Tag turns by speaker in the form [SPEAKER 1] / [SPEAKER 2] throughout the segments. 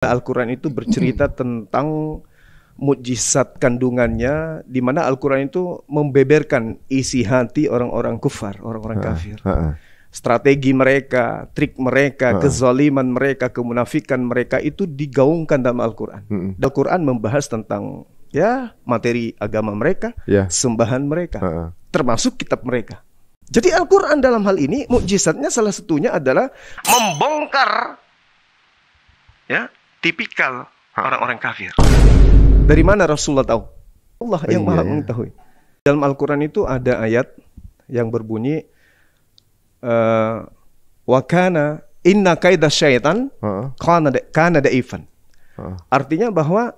[SPEAKER 1] Al-Quran itu bercerita tentang mukjizat kandungannya, di mana Al-Quran itu membeberkan isi hati orang-orang kufar, orang-orang kafir. Strategi mereka, trik mereka, kezaliman mereka, kemunafikan mereka itu digaungkan dalam Al-Quran. Al-Quran membahas tentang materi agama mereka, sembahan mereka, termasuk kitab mereka. Jadi Al-Quran dalam hal ini mukjizatnya salah satunya adalah membongkar tipikal orang-orang kafir. Dari mana Rasulullah tahu? Allah yang maha mengetahui. Dalam Al-Quran itu ada ayat yang berbunyi wa kana inna kaida syaitan kana da'ifan. Artinya bahwa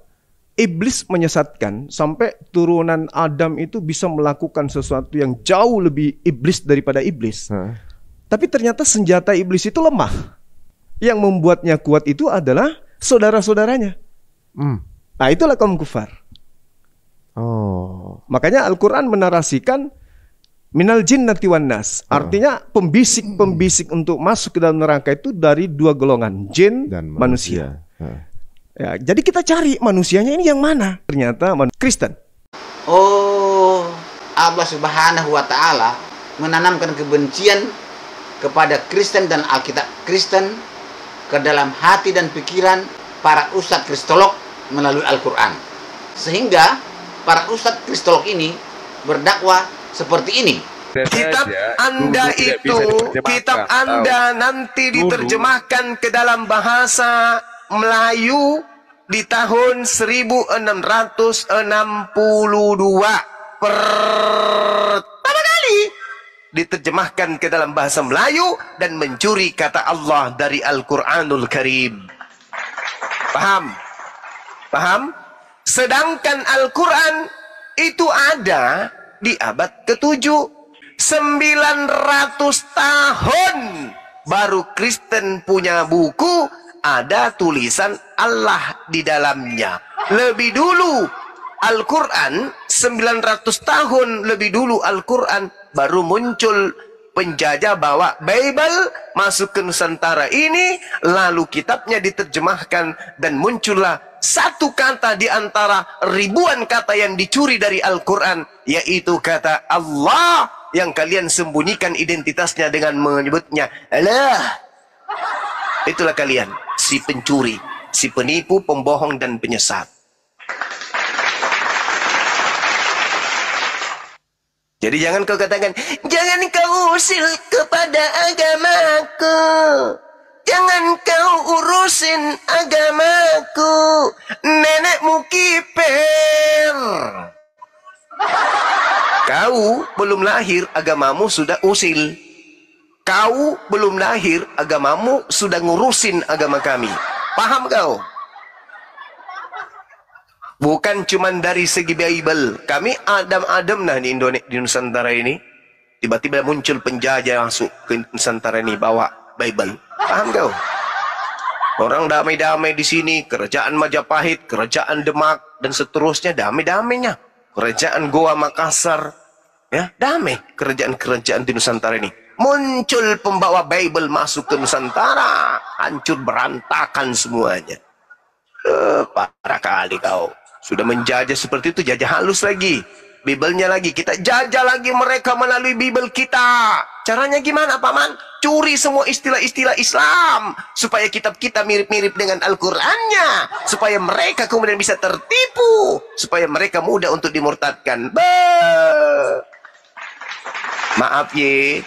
[SPEAKER 1] iblis menyesatkan sampai turunan Adam itu bisa melakukan sesuatu yang jauh lebih iblis daripada iblis. Tapi ternyata senjata iblis itu lemah. Yang membuatnya kuat itu adalah saudara-saudaranya. Nah, itulah kaum kufar. Makanya Al-Quran menarasikan minal jinnati wan nas. Artinya pembisik-pembisik untuk masuk ke dalam neraka itu dari dua golongan, jin dan manusia. Ya, jadi kita cari manusianya ini yang mana? Ternyata Kristen.
[SPEAKER 2] Allah Subhanahu wa Ta'ala menanamkan kebencian kepada Kristen dan Alkitab Kristen ke dalam hati dan pikiran para ustadz kristolog melalui Al-Quran. Sehingga para ustadz kristolog ini berdakwah seperti ini.
[SPEAKER 1] Kitab Anda itu, kitab Anda nanti diterjemahkan ke dalam bahasa Melayu di tahun 1662. Pertama kali diterjemahkan ke dalam bahasa Melayu dan mencuri kata Allah dari Al-Quranul Karim. Paham? Paham? Sedangkan Al-Quran itu ada di abad ke-7. 900 tahun baru Kristen punya buku, ada tulisan Allah di dalamnya. Lebih dulu Al-Quran, 900 tahun lebih dulu Al-Quran baru muncul penjajah bawa Bible masuk ke Nusantara ini, lalu kitabnya diterjemahkan dan muncullah satu kata di antara ribuan kata yang dicuri dari Al-Quran, yaitu kata Allah yang kalian sembunyikan identitasnya dengan menyebutnya Allah. Itulah kalian, si pencuri, si penipu, pembohong dan penyesat. Jadi jangan kau katakan, jangan kau usil kepada agamaku, jangan kau urusin agamaku, nenekmu kiper. Kau belum lahir, agamamu sudah usil. Kau belum lahir, agamamu sudah ngurusin agama kami. Paham kau? Bukan cuma dari segi Bible. Kami adem-adem nah di Indonesia, di Nusantara ini. Tiba-tiba muncul penjajah masuk ke Nusantara ini bawa Bible. Paham kau? Orang damai-damai di sini, kerajaan Majapahit, kerajaan Demak dan seterusnya damai-damainya. Kerajaan Goa Makassar, damai kerajaan-kerajaan di Nusantara ini. Muncul pembawa Bible masuk ke Nusantara, hancur berantakan semuanya. Parah kali kau. Sudah menjajah seperti itu, jajah halus lagi. Bible-nya lagi, kita jajah lagi mereka melalui Bible kita. Caranya gimana, Paman? Curi semua istilah-istilah Islam, supaya kitab kita mirip-mirip dengan Al-Qurannya, supaya mereka kemudian bisa tertipu, supaya mereka mudah untuk dimurtadkan. Maaf ye,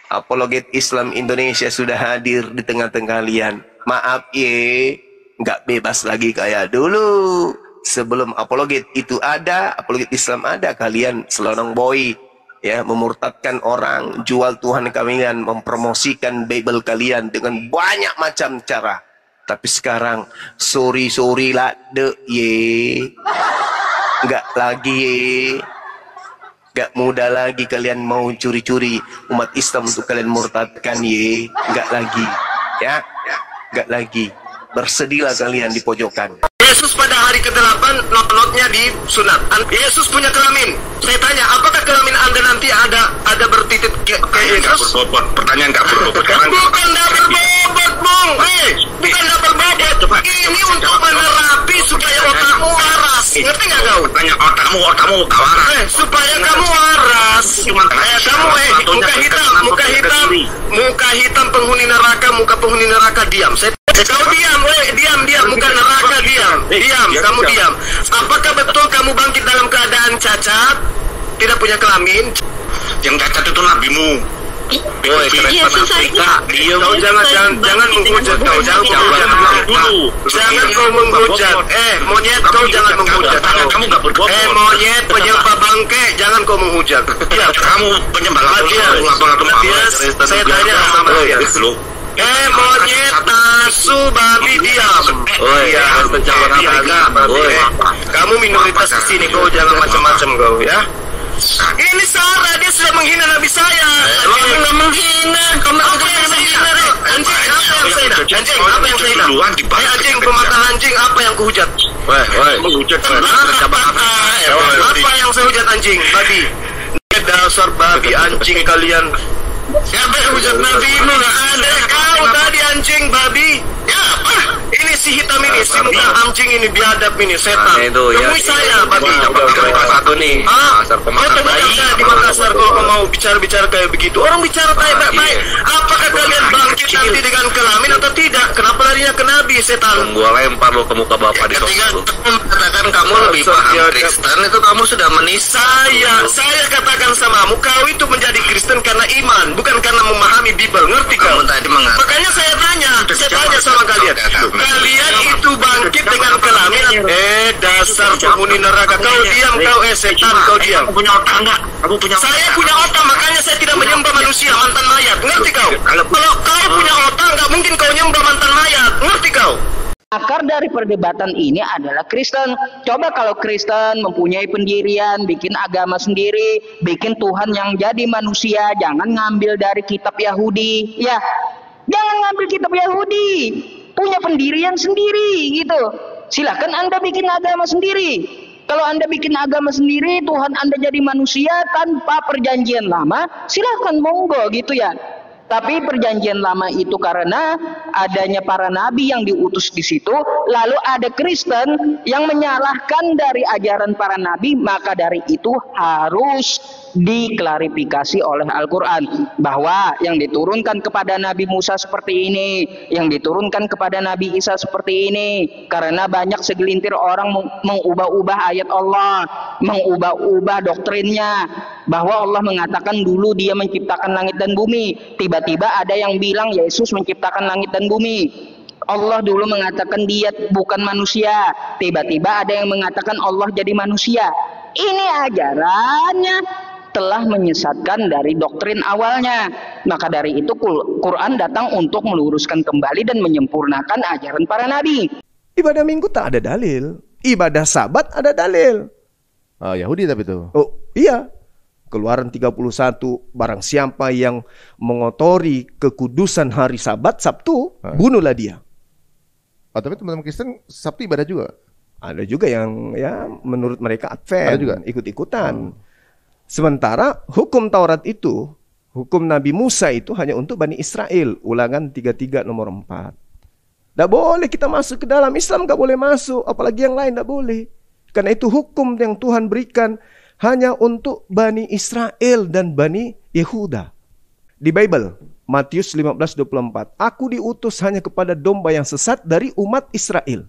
[SPEAKER 1] apologet Islam Indonesia sudah hadir di tengah-tengah kalian. Maaf ye, nggak bebas lagi kayak dulu. Sebelum apologet itu ada, apologet Islam ada, kalian selonong boy, memurtadkan orang, jual Tuhan kalian, mempromosikan Bible kalian dengan banyak macam cara. Tapi sekarang, sorry lah, nggak lagi nggak mudah lagi kalian mau curi-curi umat Islam untuk kalian murtadkan nggak lagi, nggak lagi. Bersedihlah kalian di pojokan. Yesus pada hari ke-8 not-notnya disunat. Yesus punya kelamin. Saya tanya, apakah kelamin Anda nanti ada bertitik kayak Yesus?
[SPEAKER 3] Pertanyaan nggak berbobot.
[SPEAKER 1] Bukan nggak berbobot, Bung. Bukan nggak berbobot. Ini untuk menerapi supaya otakmu waras. Ngerti nggak kau?
[SPEAKER 3] Tanya otakmu nggak waras.
[SPEAKER 1] Supaya kamu waras. Kamu muka hitam penghuni neraka diam. Kau diam, muka neraka diam. Kamu diam. Apakah betul kamu bangkit dalam keadaan cacat, tidak punya kelamin?
[SPEAKER 3] Yang cacat itu nabimu.
[SPEAKER 1] Kau jangan menghujat. Jangan kau menghujat. Monyet, kau jangan menghujat.
[SPEAKER 3] Kamu nggak berbobot.
[SPEAKER 1] Monyet penyembah bangke, jangan kau menghujat.
[SPEAKER 3] Kamu penyembah
[SPEAKER 1] Matias, saya tanya sama Matias. Monyet, tasu, babi, diam. Kamu minoritas di sini, kau jangan macam-macam kau ya. Ini salah, dia sudah menghina Nabi saya. Kamu nggak menghina. Kamu apa yang saya hina? Anjing, apa yang saya hina? Anjing, pemata anjing, apa yang kuhujat?
[SPEAKER 3] Menghujat.
[SPEAKER 1] Apa yang saya hujat anjing? Babi. Dasar babi anjing kalian. Siapa yang hujat Nabi? Nggak ada. Kau tadi anjing babi. Ya apa? Ini si hitam ini, si muka anjing ini, biadab ini, setan. Temui saya, babi.
[SPEAKER 3] Satu nih.
[SPEAKER 1] Di Makassar kalau mau bicara-bicara kayak begitu. Orang bicara baik-baik. Apakah kalian bangkit nanti dengan kelamin atau tidak? Kenapa larinya ke Nabi, setan?
[SPEAKER 3] Gua lempar lo ke muka bapak di toko. Katakan kamu lebih paham Kristen, itu kamu sudah menista.
[SPEAKER 1] Saya katakan samamu, kau itu menjadi Kristen karena iman, bukan karena memahami Bible. Ngerti kau? Makanya saya tanya sama kalian. Kalian itu bangkit dengan kelamin. Dasar penghuni neraka. Kau diam, kau setan, kau diam.
[SPEAKER 3] Kamu punya otak enggak?
[SPEAKER 1] Saya punya otak, makanya saya tidak menyembah manusia, mantan mayat. Ngerti kau? Kalau kau punya otak, nggak mungkin kau nyembah mantan mayat. Ngerti kau?
[SPEAKER 4] Akar dari perdebatan ini adalah Kristen. Coba kalau Kristen mempunyai pendirian, bikin agama sendiri, bikin Tuhan yang jadi manusia, jangan ngambil dari kitab Yahudi. Ya, jangan ngambil kitab Yahudi. Punya pendirian sendiri gitu. Silakan Anda bikin agama sendiri. Kalau Anda bikin agama sendiri, Tuhan Anda jadi manusia tanpa perjanjian lama, silakan monggo gitu ya. Tapi perjanjian lama itu karena adanya para nabi yang diutus di situ, lalu ada Kristen yang menyalahkan dari ajaran para nabi, maka dari itu harus diklarifikasi oleh Al-Quran bahwa yang diturunkan kepada Nabi Musa seperti ini, yang diturunkan kepada Nabi Isa seperti ini, karena banyak segelintir orang mengubah-ubah ayat Allah, mengubah-ubah doktrinnya, bahwa Allah mengatakan dulu Dia menciptakan langit dan bumi, tiba-tiba ada yang bilang Yesus menciptakan langit dan bumi. Allah dulu mengatakan Dia bukan manusia, tiba-tiba ada yang mengatakan Allah jadi manusia. Ini ajarannya telah menyesatkan dari doktrin awalnya. Maka dari itu Quran datang untuk meluruskan kembali dan menyempurnakan ajaran para nabi.
[SPEAKER 5] Ibadah minggu tak ada dalil, ibadah sabat ada dalil.
[SPEAKER 6] Yahudi tapi itu.
[SPEAKER 5] Oh iya, Keluaran 31, barang siapa yang mengotori kekudusan hari sabat, Sabtu, bunuhlah dia.
[SPEAKER 6] Tapi teman-teman Kristen Sabtu ibadah juga.
[SPEAKER 5] Ada juga yang ya menurut mereka Advent,
[SPEAKER 6] ada juga
[SPEAKER 5] ikut-ikutan. Sementara hukum Taurat itu, hukum Nabi Musa itu hanya untuk Bani Israel. Ulangan 33 nomor 4. Tidak boleh kita masuk ke dalam. Islam tidak boleh masuk. Apalagi yang lain tidak boleh. Karena itu hukum yang Tuhan berikan hanya untuk Bani Israel dan Bani Yehuda. Di Bible, Matius 15:24. Aku diutus hanya kepada domba yang sesat dari umat Israel.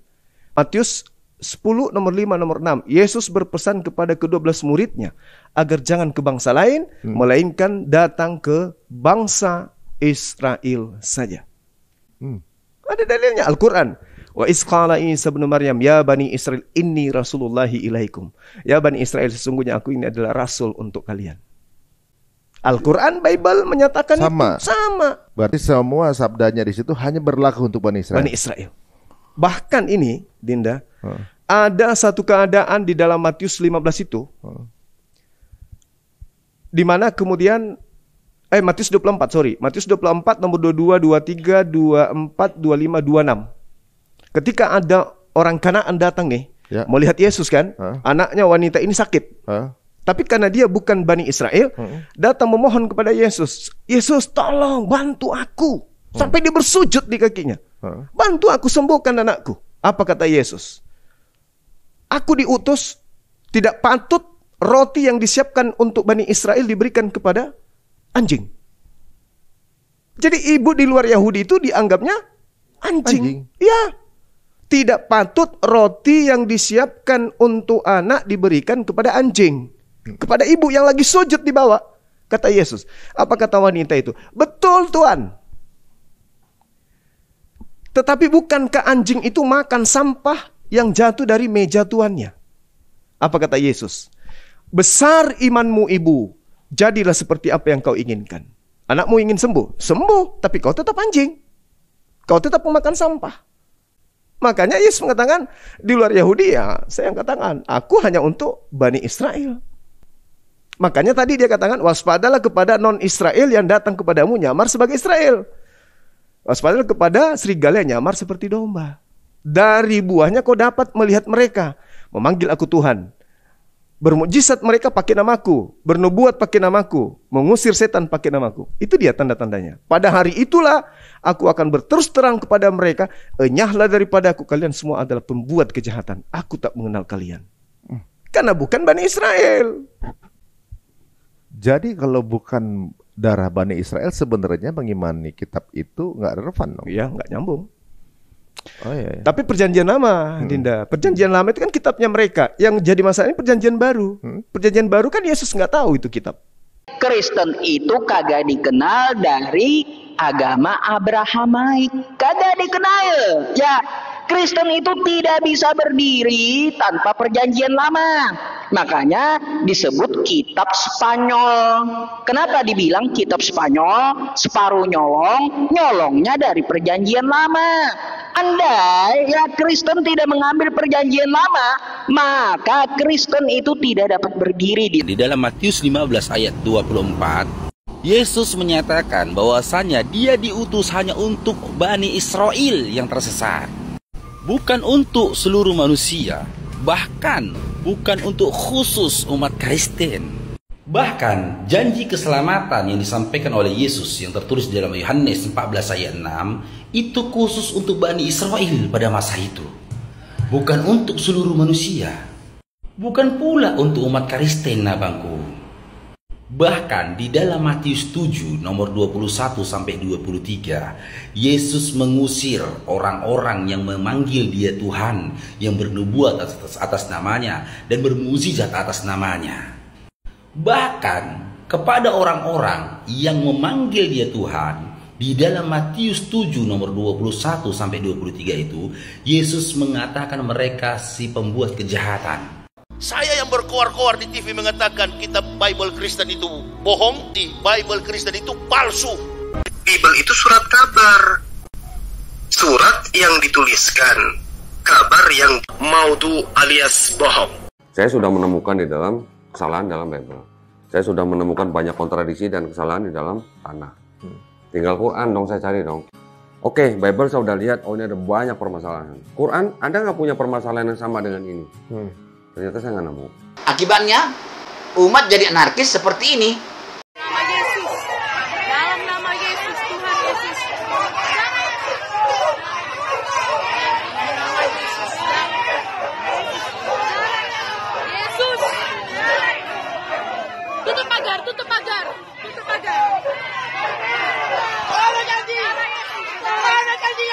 [SPEAKER 5] Matius 10 nomor 5 nomor 6. Yesus berpesan kepada ke-12 muridnya agar jangan ke bangsa lain, melainkan datang ke bangsa Israel saja. Ada dalilnya Al-Quran. Wa isqala Isa bin Maryam ya Bani Israel inni rasulullahi ilaikum. Ya Bani Israel, sesungguhnya aku ini adalah rasul untuk kalian. Al-Quran, Bible menyatakan
[SPEAKER 6] sama.
[SPEAKER 5] Itu sama.
[SPEAKER 6] Berarti semua sabdanya di situ hanya berlaku untuk Bani Israel.
[SPEAKER 5] Bani Israel. Bahkan ini, Dinda, ada satu keadaan di dalam Matius 15 itu, di mana kemudian Matius 24, Matius 24 nomor 22, 23, 24, 25, 26. Ketika ada orang Kanaan datang nih,
[SPEAKER 6] Ya.
[SPEAKER 5] mau lihat Yesus kan, anaknya wanita ini sakit. Tapi karena dia bukan Bani Israel, datang memohon kepada Yesus. Yesus, tolong bantu aku. Sampai dia bersujud di kakinya. Bantu aku sembuhkan anakku. Apa kata Yesus? Aku diutus, tidak patut roti yang disiapkan untuk Bani Israel diberikan kepada anjing. Jadi ibu di luar Yahudi itu dianggapnya anjing. Ya. Tidak patut roti yang disiapkan untuk anak diberikan kepada anjing. Kepada ibu yang lagi sujud di bawah. Kata Yesus. Apa kata wanita itu? Betul Tuhan. Tetapi bukankah anjing itu makan sampah yang jatuh dari meja tuannya? Apa kata Yesus? Besar imanmu ibu. Jadilah seperti apa yang kau inginkan. Anakmu ingin sembuh. Sembuh. Tapi kau tetap anjing. Kau tetap memakan sampah. Makanya Yesus mengatakan, di luar Yahudi ya, saya katakan, aku hanya untuk Bani Israel. Makanya tadi dia katakan, waspadalah kepada non-Israel yang datang kepadamu nyamar sebagai Israel. Waspadalah kepada serigala yang nyamar seperti domba. Dari buahnya kau dapat melihat mereka. Memanggil aku Tuhan. Bermukjizat mereka pakai namaku. Bernubuat pakai namaku. Mengusir setan pakai namaku. Itu dia tanda-tandanya. Pada hari itulah aku akan berterus terang kepada mereka. Enyahlah daripada aku. Kalian semua adalah pembuat kejahatan. Aku tak mengenal kalian. Karena bukan Bani Israel.
[SPEAKER 6] Jadi kalau bukan darah Bani Israel, sebenarnya mengimani kitab itu nggak relevan dong?
[SPEAKER 5] Iya, nggak nyambung.
[SPEAKER 6] Oh iya.
[SPEAKER 5] Tapi perjanjian lama, Dinda. Perjanjian lama itu kan kitabnya mereka. Yang jadi masalah ini perjanjian baru. Perjanjian baru kan Yesus nggak tahu itu kitab.
[SPEAKER 4] Kristen itu kagak dikenal dari agama Abrahamaik. Kagak dikenal. Ya, Kristen itu tidak bisa berdiri tanpa perjanjian lama. Makanya disebut kitab Spanyol. Kenapa dibilang kitab Spanyol? Separuh nyolong, nyolongnya dari perjanjian lama. Andai ya Kristen tidak mengambil perjanjian lama, maka Kristen itu tidak dapat berdiri
[SPEAKER 7] Di dalam Matius 15 ayat 24, Yesus menyatakan bahwasanya dia diutus hanya untuk Bani Israel yang tersesat. Bukan untuk seluruh manusia, bahkan bukan untuk khusus umat Kristen. Bahkan janji keselamatan yang disampaikan oleh Yesus yang tertulis di dalam Yohanes 14 ayat 6 itu khusus untuk Bani Israel pada masa itu. Bukan untuk seluruh manusia. Bukan pula untuk umat Kristen, abangku. Bahkan di dalam Matius 7 nomor 21 sampai 23, Yesus mengusir orang-orang yang memanggil dia Tuhan, yang bernubuat atas namanya dan bermukjizat atas namanya. Bahkan kepada orang-orang yang memanggil dia Tuhan, di dalam Matius 7 nomor 21 sampai 23 itu, Yesus mengatakan mereka si pembuat kejahatan.
[SPEAKER 8] Saya yang berkoar-koar di TV mengatakan kitab Bible Kristen itu bohong, di Bible Kristen itu palsu.
[SPEAKER 1] Bible itu surat kabar. Surat yang dituliskan. Kabar yang maudhu alias bohong.
[SPEAKER 9] Saya sudah menemukan di dalam kesalahan dalam Bible. Saya sudah menemukan banyak kontradiksi dan kesalahan di dalam tanah. Tinggal Quran dong saya cari dong. Oke, Bible saya udah lihat, oh ini ada banyak permasalahan. Quran, ada nggak punya permasalahan yang sama dengan ini? Ternyata saya nggak nemu.
[SPEAKER 2] Akibatnya umat jadi anarkis seperti ini.
[SPEAKER 10] Nama Yesus, dalam nama Yesus, Tuhan Yesus. Yesus. Tutup pagar, tutup pagar, tutup pagar. Mana janji? Mana janji?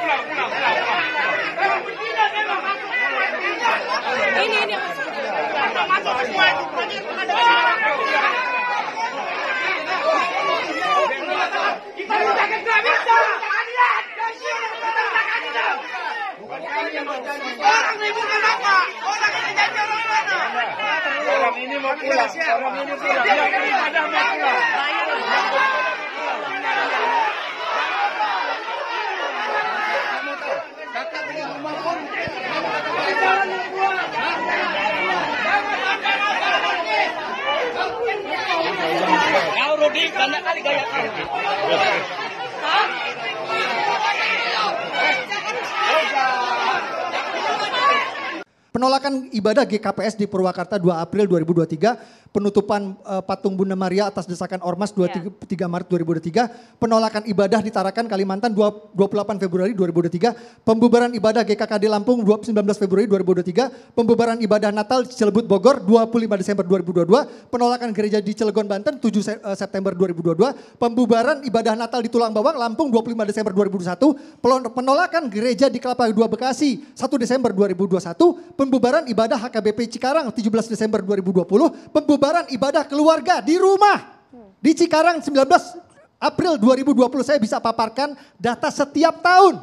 [SPEAKER 10] Ini.
[SPEAKER 11] Orang ini mau pulang. Yang ibadah mau pulang. Kau Rudi banyak kali gaya kau.
[SPEAKER 12] Penolakan ibadah GKPS di Purwakarta 2 April 2023, penutupan patung Bunda Maria atas desakan Ormas 23 Maret 2023, penolakan ibadah di Tarakan Kalimantan 28 Februari 2023, pembubaran ibadah GKKD Lampung 19 Februari 2023, pembubaran ibadah Natal Cilebut Bogor 25 Desember 2022, penolakan gereja di Cilegon Banten 7 September 2022, pembubaran ibadah Natal di Tulang Bawang Lampung 25 Desember 2021, penolakan gereja di Kelapa II Bekasi 1 Desember 2021, pembubaran ibadah HKBP Cikarang 17 Desember 2020, pembubaran ibadah keluarga di rumah di Cikarang 19 April 2020. Saya bisa paparkan data setiap tahun.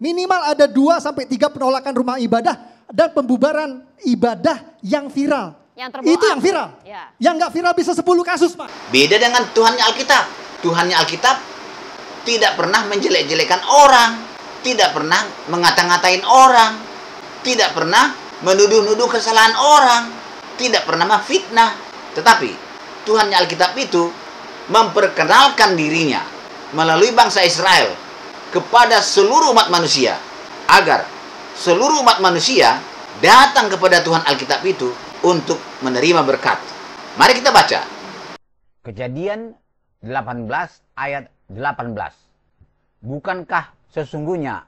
[SPEAKER 12] Minimal ada 2 sampai 3 penolakan rumah ibadah dan pembubaran ibadah yang viral. Itu yang viral.
[SPEAKER 10] Ya.
[SPEAKER 12] Yang nggak viral bisa 10 kasus, Pak.
[SPEAKER 2] Beda dengan Tuhannya Alkitab. Tuhannya Alkitab tidak pernah menjelek-jelekan orang, tidak pernah ngata-ngatain orang, tidak pernah menuduh-nuduh kesalahan orang, tidak pernah memfitnah. Tetapi Tuhannya Alkitab itu memperkenalkan dirinya melalui bangsa Israel kepada seluruh umat manusia, agar seluruh umat manusia datang kepada Tuhan Alkitab itu untuk menerima berkat. Mari kita baca.
[SPEAKER 13] Kejadian 18 ayat 18. Bukankah sesungguhnya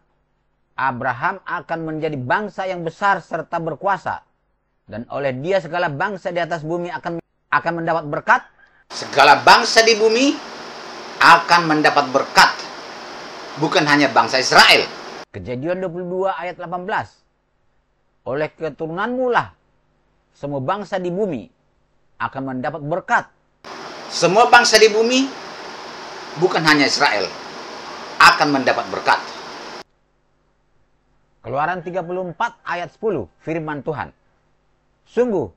[SPEAKER 13] Abraham akan menjadi bangsa yang besar serta berkuasa, dan oleh dia segala bangsa di atas bumi akan mendapat berkat.
[SPEAKER 2] Segala bangsa di bumi akan mendapat berkat, bukan hanya bangsa Israel.
[SPEAKER 13] Kejadian 22 ayat 18. Oleh keturunanmu lah semua bangsa di bumi akan mendapat berkat.
[SPEAKER 2] Semua bangsa di bumi, bukan hanya Israel, akan mendapat berkat.
[SPEAKER 13] Keluaran 34 ayat 10, firman Tuhan. Sungguh,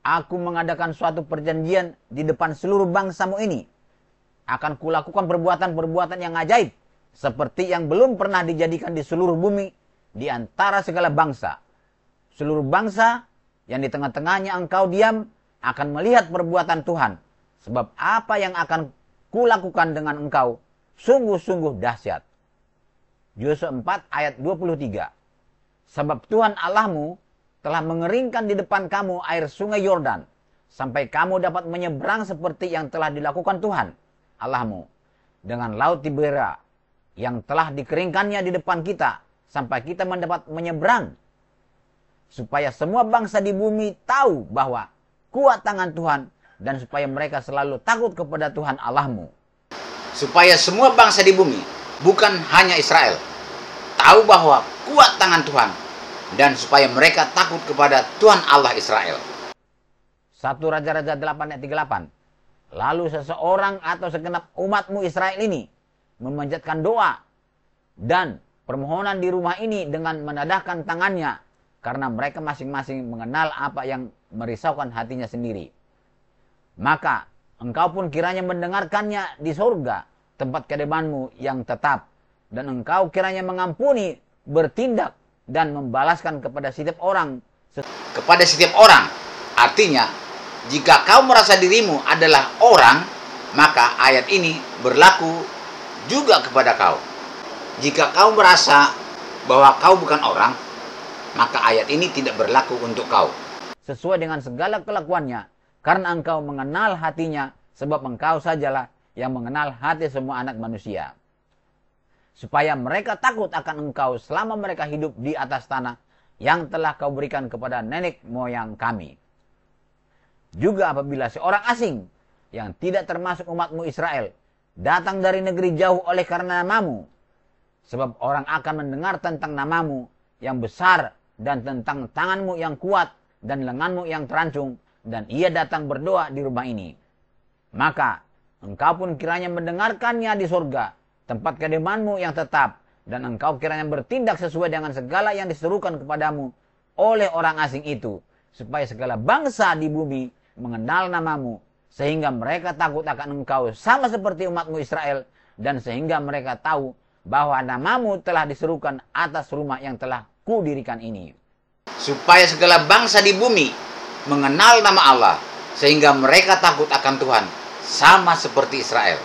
[SPEAKER 13] aku mengadakan suatu perjanjian di depan seluruh bangsamu ini. Akan kulakukan perbuatan-perbuatan yang ajaib, seperti yang belum pernah dijadikan di seluruh bumi, di antara segala bangsa. Seluruh bangsa yang di tengah-tengahnya engkau diam, akan melihat perbuatan Tuhan. Sebab apa yang akan kulakukan dengan engkau, sungguh-sungguh dahsyat. Yosua 4 ayat 23. Sebab Tuhan Allahmu telah mengeringkan di depan kamu air sungai Yordan, sampai kamu dapat menyeberang seperti yang telah dilakukan Tuhan Allahmu dengan laut Tiberia, yang telah dikeringkannya di depan kita, sampai kita mendapat menyeberang. Supaya semua bangsa di bumi tahu bahwa kuat tangan Tuhan, dan supaya mereka selalu takut kepada Tuhan Allahmu.
[SPEAKER 2] Supaya semua bangsa di bumi, bukan hanya Israel, tahu bahwa kuat tangan Tuhan, dan supaya mereka takut kepada Tuhan Allah Israel.
[SPEAKER 13] 1 Raja-Raja 8 ayat 38. Lalu seseorang atau segenap umatmu Israel ini memanjatkan doa dan permohonan di rumah ini dengan menadahkan tangannya, karena mereka masing-masing mengenal apa yang merisaukan hatinya sendiri. Maka engkau pun kiranya mendengarkannya di surga, tempat kediamanmu yang tetap, dan engkau kiranya mengampuni, bertindak, dan membalaskan kepada setiap orang.
[SPEAKER 2] Kepada setiap orang, artinya, jika kau merasa dirimu adalah orang, maka ayat ini berlaku juga kepada kau. Jika kau merasa bahwa kau bukan orang, maka ayat ini tidak berlaku untuk kau.
[SPEAKER 13] Sesuai dengan segala kelakuannya, karena engkau mengenal hatinya, sebab engkau sajalah yang mengenal hati semua anak manusia. Supaya mereka takut akan engkau selama mereka hidup di atas tanah yang telah kau berikan kepada nenek moyang kami. Juga apabila seorang asing yang tidak termasuk umatmu Israel datang dari negeri jauh oleh karena namamu, Sebab orang akan mendengar tentang namamu yang besar dan tentang tanganmu yang kuat dan lenganmu yang terancung, dan ia datang berdoa di rumah ini. Maka engkau pun kiranya mendengarkannya di surga, tempat kediamanmu yang tetap, dan engkau kiranya bertindak sesuai dengan segala yang diserukan kepadamu oleh orang asing itu, supaya segala bangsa di bumi mengenal namamu, sehingga mereka takut akan engkau sama seperti umatmu Israel, dan sehingga mereka tahu bahwa namamu telah diserukan atas rumah yang telah kudirikan ini.
[SPEAKER 2] Supaya segala bangsa di bumi mengenal nama Allah, sehingga mereka takut akan Tuhan, sama seperti Israel.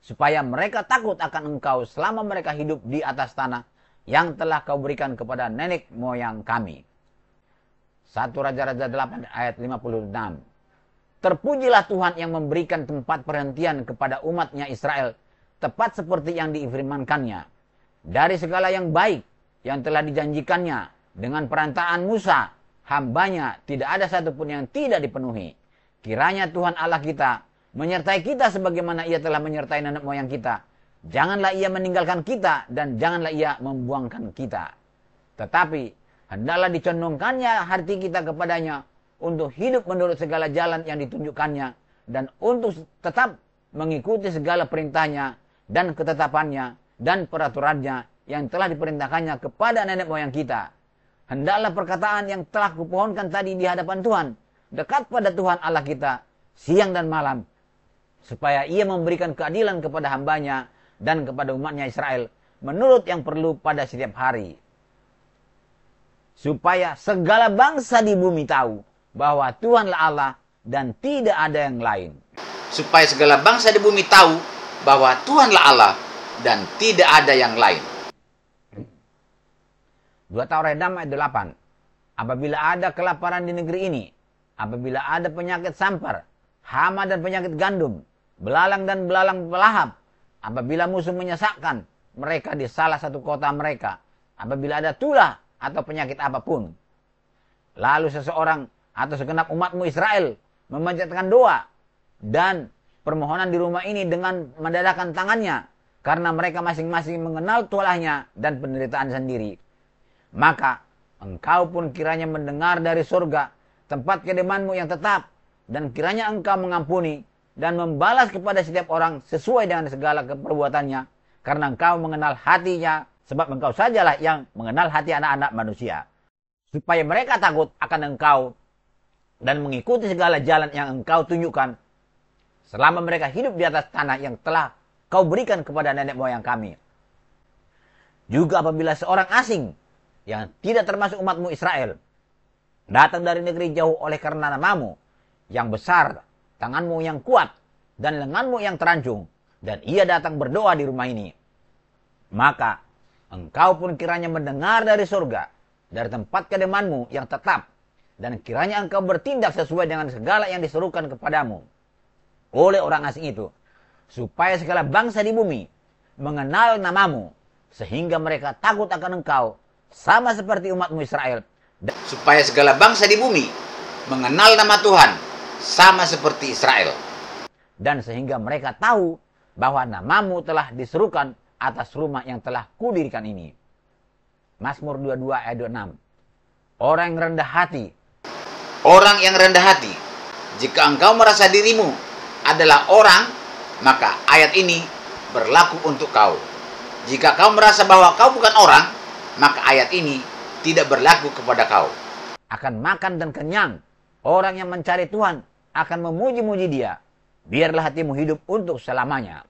[SPEAKER 13] Supaya mereka takut akan engkau selama mereka hidup di atas tanah yang telah kau berikan kepada nenek moyang kami. 1 Raja-Raja 8 ayat 56. Terpujilah Tuhan yang memberikan tempat perhentian kepada umatnya Israel, tepat seperti yang difirmankannya. Dari segala yang baik yang telah dijanjikannya dengan perantaraan Musa, hambanya, tidak ada satupun yang tidak dipenuhi. Kiranya Tuhan Allah kita menyertai kita sebagaimana ia telah menyertai nenek moyang kita. Janganlah ia meninggalkan kita dan janganlah ia membuangkan kita. Tetapi hendaklah dicondongkannya hati kita kepadanya untuk hidup menurut segala jalan yang ditunjukkannya dan untuk tetap mengikuti segala perintahnya dan ketetapannya dan peraturannya yang telah diperintahkannya kepada nenek moyang kita. Hendaklah perkataan yang telah kupohonkan tadi di hadapan Tuhan dekat pada Tuhan Allah kita siang dan malam, supaya ia memberikan keadilan kepada hambanya dan kepada umatnya Israel menurut yang perlu pada setiap hari. Supaya segala bangsa di bumi tahu bahwa Tuhanlah Allah dan tidak ada yang lain.
[SPEAKER 2] Supaya segala bangsa di bumi tahu bahwa Tuhanlah Allah dan tidak ada yang lain.
[SPEAKER 13] 2 Taurat ayat 8. Apabila ada kelaparan di negeri ini, apabila ada penyakit sampar, hama dan penyakit gandum, belalang dan belalang pelahap, apabila musuh menyesakkan mereka di salah satu kota mereka, apabila ada tulah atau penyakit apapun, lalu seseorang atau segenap umatmu Israel memanjatkan doa dan permohonan di rumah ini dengan mendadahkan tangannya, karena mereka masing-masing mengenal tulahnya dan penderitaan sendiri, maka engkau pun kiranya mendengar dari surga tempat kediamanmu yang tetap, dan kiranya engkau mengampuni dan membalas kepada setiap orang sesuai dengan segala perbuatannya, karena engkau mengenal hatinya, sebab engkau sajalah yang mengenal hati anak-anak manusia, supaya mereka takut akan engkau dan mengikuti segala jalan yang engkau tunjukkan selama mereka hidup di atas tanah yang telah kau berikan kepada nenek moyang kami. Juga apabila seorang asing yang tidak termasuk umatmu Israel datang dari negeri jauh oleh karena namamu yang besar, tanganmu yang kuat, dan lenganmu yang terancung, dan ia datang berdoa di rumah ini, maka engkau pun kiranya mendengar dari surga, dari tempat kediamanmu yang tetap, dan kiranya engkau bertindak sesuai dengan segala yang diserukan kepadamu oleh orang asing itu, supaya segala bangsa di bumi mengenal namamu, sehingga mereka takut akan engkau, sama seperti umatmu Israel.
[SPEAKER 2] Supaya segala bangsa di bumi mengenal nama Tuhan, sama seperti Israel.
[SPEAKER 13] Dan sehingga mereka tahu bahwa namamu telah diserukan atas rumah yang telah kudirikan ini. Mazmur 22 ayat 26. Orang yang rendah hati.
[SPEAKER 2] Orang yang rendah hati. Jika engkau merasa dirimu adalah orang, maka ayat ini berlaku untuk kau. Jika kau merasa bahwa kau bukan orang, maka ayat ini tidak berlaku kepada kau.
[SPEAKER 13] Akan makan dan kenyang. Orang yang mencari Tuhan akan memuji-muji Dia. Biarlah hatimu hidup untuk selamanya.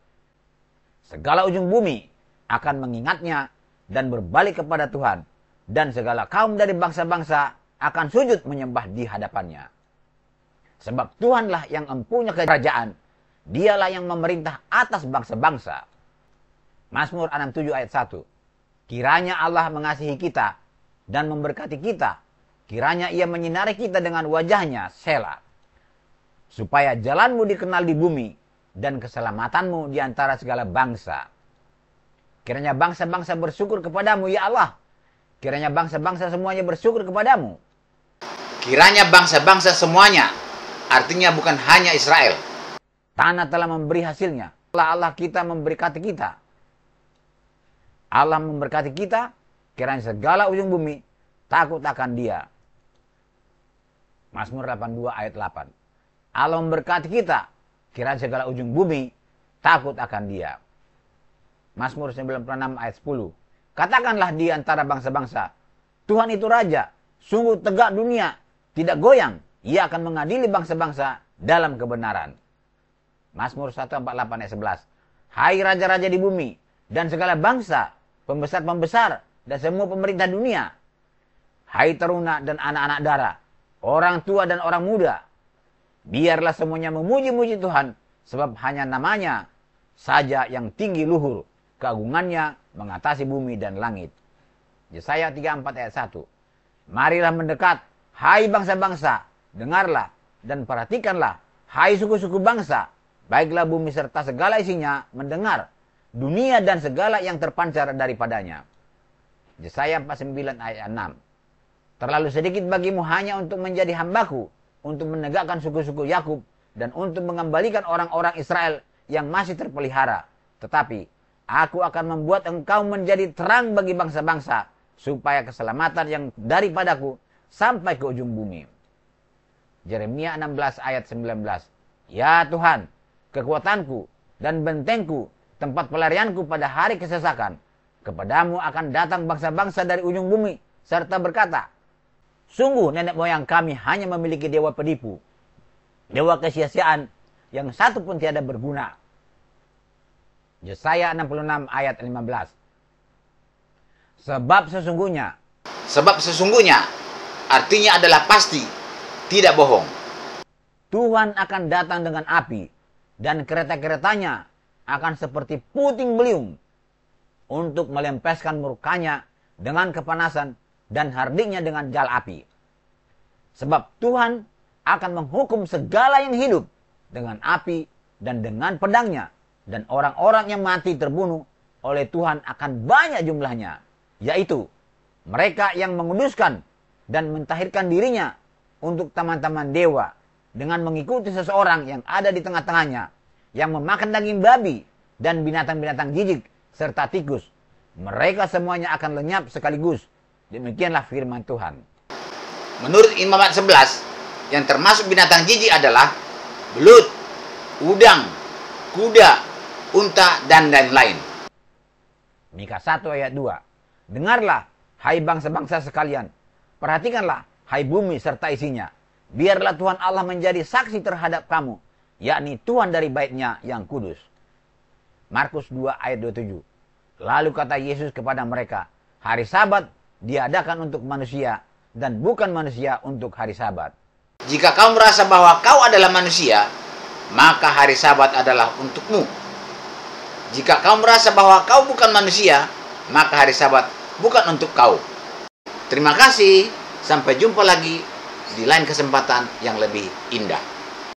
[SPEAKER 13] Segala ujung bumi akan mengingatnya dan berbalik kepada Tuhan. Dan segala kaum dari bangsa-bangsa akan sujud menyembah di hadapannya. Sebab Tuhanlah yang mempunyai kerajaan. Dialah yang memerintah atas bangsa-bangsa. Mazmur 67 ayat 1. Kiranya Allah mengasihi kita dan memberkati kita. Kiranya Ia menyinari kita dengan wajahnya, Selah. Supaya jalanmu dikenal di bumi dan keselamatanmu di antara segala bangsa. Kiranya bangsa-bangsa bersyukur kepadamu, ya Allah. Kiranya bangsa-bangsa semuanya bersyukur kepadamu.
[SPEAKER 2] Kiranya bangsa-bangsa semuanya, artinya bukan hanya Israel.
[SPEAKER 13] Tanah telah memberi hasilnya. Allah kita memberkati kita. Allah memberkati kita, kiranya segala ujung bumi takut akan Dia. Mazmur 82 ayat 8. Allah memberkati kita, kiranya segala ujung bumi takut akan Dia. Mazmur 96 ayat 10. Katakanlah di antara bangsa-bangsa, Tuhan itu Raja, sungguh tegak dunia, tidak goyang. Ia akan mengadili bangsa-bangsa dalam kebenaran. Mazmur 148 ayat 11. Hai raja-raja di bumi dan segala bangsa, pembesar-pembesar dan semua pemerintah dunia. Hai teruna dan anak-anak dara, orang tua dan orang muda. Biarlah semuanya memuji-muji Tuhan, sebab hanya namanya saja yang tinggi luhur, keagungannya mengatasi bumi dan langit. Yesaya 34 ayat 1. Marilah mendekat, hai bangsa-bangsa, dengarlah dan perhatikanlah, hai suku-suku bangsa. Baiklah bumi serta segala isinya mendengar, dunia dan segala yang terpancar daripadanya. Yesaya 49 ayat 6. Terlalu sedikit bagimu hanya untuk menjadi hambaku, untuk menegakkan suku-suku Yakub, dan untuk mengembalikan orang-orang Israel yang masih terpelihara. Tetapi aku akan membuat engkau menjadi terang bagi bangsa-bangsa, supaya keselamatan yang daripadaku sampai ke ujung bumi. Yeremia 16 ayat 19. Ya Tuhan, kekuatanku dan bentengku, tempat pelarianku pada hari kesesakan. Kepadamu akan datang bangsa-bangsa dari ujung bumi, serta berkata, sungguh nenek moyang kami hanya memiliki dewa penipu, dewa kesia-siaan yang satu pun tiada berguna. Yesaya 66 ayat 15. Sebab sesungguhnya artinya adalah pasti, tidak bohong. Tuhan akan datang dengan api, dan kereta-keretanya akan seperti puting beliung, untuk melempeskan murkanya dengan kepanasan dan hardiknya dengan jala api. Sebab Tuhan akan menghukum segala yang hidup dengan api dan dengan pedangnya, dan orang-orang yang mati terbunuh oleh Tuhan akan banyak jumlahnya, yaitu mereka yang menguduskan dan mentahirkan dirinya untuk teman-teman dewa, dengan mengikuti seseorang yang ada di tengah-tengahnya, yang memakan daging babi dan binatang-binatang jijik serta tikus. Mereka semuanya akan lenyap sekaligus. Demikianlah firman Tuhan.
[SPEAKER 2] Menurut Imamat 11, yang termasuk binatang jijik adalah belut, udang, kuda, unta, dan lain-lain.
[SPEAKER 13] Mika 1 ayat 2. Dengarlah, hai bangsa-bangsa sekalian. Perhatikanlah, hai bumi serta isinya. Biarlah Tuhan Allah menjadi saksi terhadap kamu, yakni Tuhan dari Bait-Nya yang kudus. Markus 2 ayat 27. Lalu kata Yesus kepada mereka, hari Sabat diadakan untuk manusia, dan bukan manusia untuk hari Sabat.
[SPEAKER 2] Jika kau merasa bahwa kau adalah manusia, maka hari Sabat adalah untukmu. Jika kau merasa bahwa kau bukan manusia, maka hari Sabat bukan untuk kau. Terima kasih, sampai jumpa lagi di lain kesempatan yang lebih indah.